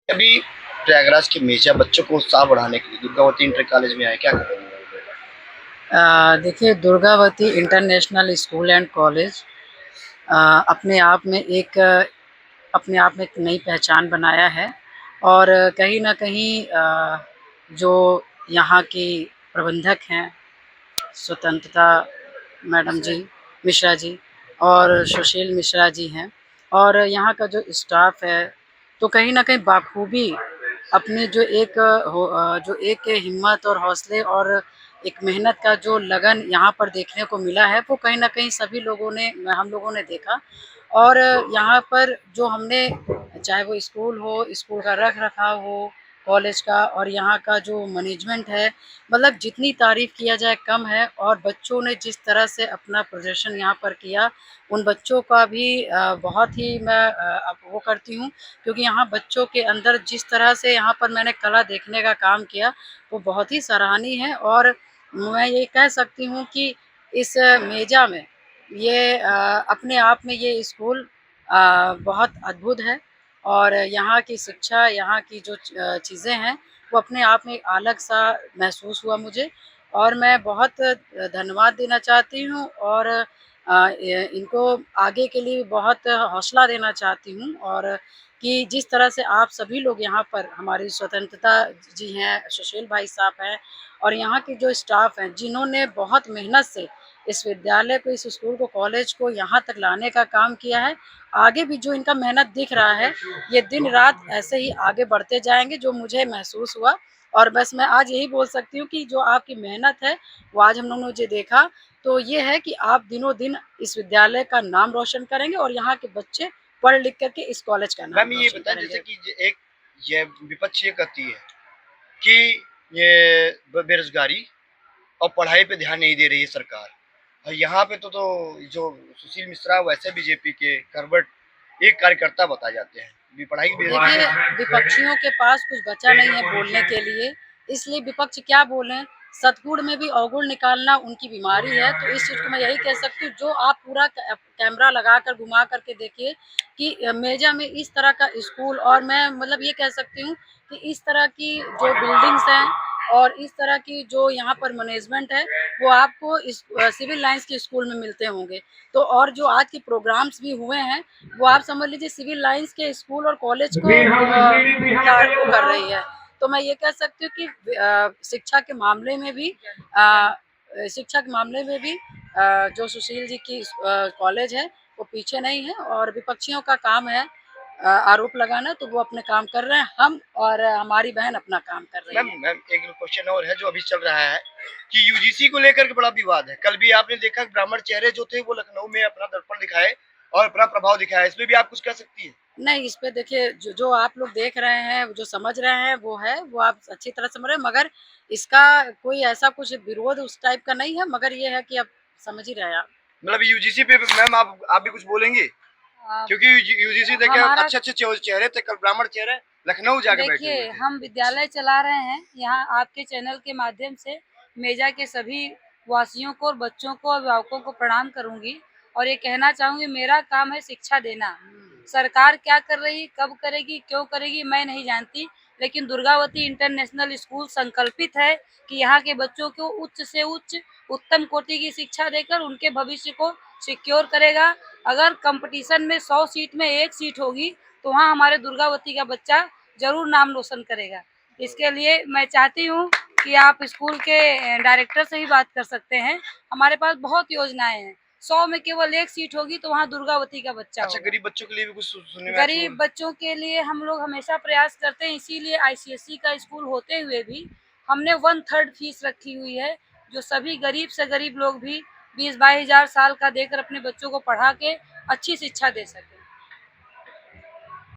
अभी प्रयागराज के मेजा बच्चों को उत्साह बढ़ाने के लिए दुर्गावती इंटर कॉलेज में आए, क्या करेंगे? देखिए Durgavati international school and college uh, अपने आप में एक अपने आप में एक नई पहचान बनाया है और कहीं न कहीं जो यहाँ की प्रबंधक हैं स्वतंत्रता मैडम जी, मिश्रा जी और सुशील मिश्रा जी हैं और यहाँ का जो स्टाफ है, तो कहीं न कहीं बाखूबी अपनी जो एक हिम्मत और हौसले और एक मेहनत का जो लगन यहाँ पर देखने को मिला है, वो कहीं न कहीं सभी लोगों ने हम लोगों ने देखा और यहाँ पर जो हमने चाहे वो स्कूल हो, स्कूल का रख-रखाव हो, कॉलेज का और यहाँ का जो मैनेजमेंट है, मतलब जितनी तारीफ़ किया जाए कम है और बच्चों ने जिस तरह से अपना प्रदर्शन यहाँ पर किया, उन बच्चों का भी बहुत ही मैं वो करती हूँ क्योंकि यहाँ बच्चों के अंदर जिस तरह से यहाँ पर मैंने कला देखने का काम किया, वो बहुत ही सराहनीय है और मैं ये कह सकती हूँ कि इस मेजा में ये अपने आप में ये स्कूल बहुत अद्भुत है और यहाँ की शिक्षा, यहाँ की जो चीज़ें हैं, वो अपने आप में अलग-सा महसूस हुआ मुझे और मैं बहुत धन्यवाद देना चाहती हूँ और इनको आगे के लिए बहुत हौसला देना चाहती हूँ और कि जिस तरह से आप सभी लोग यहाँ पर हमारी स्वतंत्रता जी हैं, सुशील भाई साहब हैं और यहाँ के जो स्टाफ हैं, जिन्होंने बहुत मेहनत से इस विद्यालय को, इस स्कूल को, कॉलेज को यहाँ तक लाने का काम किया है। आगे भी जो इनका मेहनत दिख रहा है, ये दिन-रात ऐसे ही आगे बढ़ते जाएँगे, जो मुझे महसूस हुआ और बस मैं आज यही बोल सकती हूँ कि जो आपकी मेहनत है, वो आज हम लोगों ने जो देखा, तो ये है कि आप दिनों-दिन इस विद्यालय का नाम रोशन करेंगे और यहाँ के बच्चे पढ़ लिख कर के इस कॉलेज का नाम मैम ये रोशन बताएं, जैसे करेंगे। कि ये विपक्ष ये कहती है कि ये बेरोजगारी और पढ़ाई पे ध्यान नहीं दे रही है सरकार। और यहाँ पे तो जो सुशील मिश्रा वैसे बीजेपी के करबट एक कार्यकर्ता बताए जाते हैं, भी पढ़ाई की देखिए, विपक्षियों के पास कुछ बचा नहीं है बोलने के लिए, इसलिए विपक्ष क्या बोलें, सतगुण में भी अवगुण निकालना उनकी बीमारी है, तो इस चीज़ को मैं यही कह सकती हूँ, जो आप पूरा कैमरा लगाकर घुमा कर के देखिए कि मेजा में इस तरह का स्कूल और मैं मतलब ये कह सकती हूँ कि इस तरह की जो बिल्डिंग्स हैं और इस तरह की जो यहाँ पर मैनेजमेंट है, वो आपको इस सिविल लाइन्स के स्कूल में मिलते होंगे। तो और जो आज के प्रोग्राम्स भी हुए हैं, वो आप समझ लीजिए सिविल लाइन्स के स्कूल और कॉलेज को वो कर रही है। तो मैं ये कह सकती हूँ कि शिक्षा के मामले में भी जो सुशील जी की कॉलेज है, वो पीछे नहीं है और विपक्षियों का काम है आरोप लगाना, तो वो अपने काम कर रहे हैं। हम और हमारी बहन अपना काम कर रही मैम है। मैम एक क्वेश्चन और है जो अभी चल रहा है कि यूजीसी को लेकर के बड़ा विवाद है। कल भी आपने देखा ब्राह्मण चेहरे जो थे वो लखनऊ में अपना दर्पण दिखाए और अपना प्रभाव दिखाया, इसमें भी आप कुछ कह सकती है? नहीं, इस पे देखिए जो आप लोग देख रहे हैं, जो समझ रहे हैं वो है, वो आप अच्छी तरह समझ रहे हैं मगर इसका कोई ऐसा कुछ विरोध उस टाइप का नहीं है, मगर ये है कि अब समझ ही रहे हैं आप। मतलब यूजीसी पे मैम आप भी कुछ बोलेंगे? क्योंकि यूजीसी देखे हमारा अच्छे अच्छे चेहरे थे, कल ब्राह्मण चेहरे लखनऊ जाके बैठे हुए देखिए, थे। हम विद्यालय चला रहे हैं, यहाँ आपके चैनल के माध्यम से मेजा के सभी वासियों को और बच्चों को, अभिभावकों को प्रणाम करूँगी और ये कहना चाहूँगी मेरा काम है शिक्षा देना। सरकार क्या कर रही, कब करेगी, क्यों करेगी मैं नहीं जानती, लेकिन दुर्गावती इंटरनेशनल स्कूल संकल्पित है कि यहाँ के बच्चों को उच्च से उच्च उत्तम कोटि की शिक्षा देकर उनके भविष्य को सिक्योर करेगा। अगर कंपटीशन में 100 सीट में 1 सीट होगी, तो वहाँ हमारे दुर्गावती का बच्चा ज़रूर नाम रोशन करेगा। इसके लिए मैं चाहती हूँ कि आप स्कूल के डायरेक्टर से भी बात कर सकते हैं। हमारे पास बहुत योजनाएँ हैं। 100 में केवल 1 सीट होगी तो वहाँ दुर्गावती का बच्चा अच्छा, होगा। गरीब बच्चों के लिए भी कुछ सुनने में आया कि गरीब बच्चों के लिए हम लोग हमेशा प्रयास करते हैं, इसीलिए आईसीएसई का स्कूल होते हुए भी हमने 1/3 फीस रखी हुई है, जो सभी गरीब से गरीब लोग भी 20-22 हज़ार साल का देकर अपने बच्चों को पढ़ा के अच्छी शिक्षा दे सकें।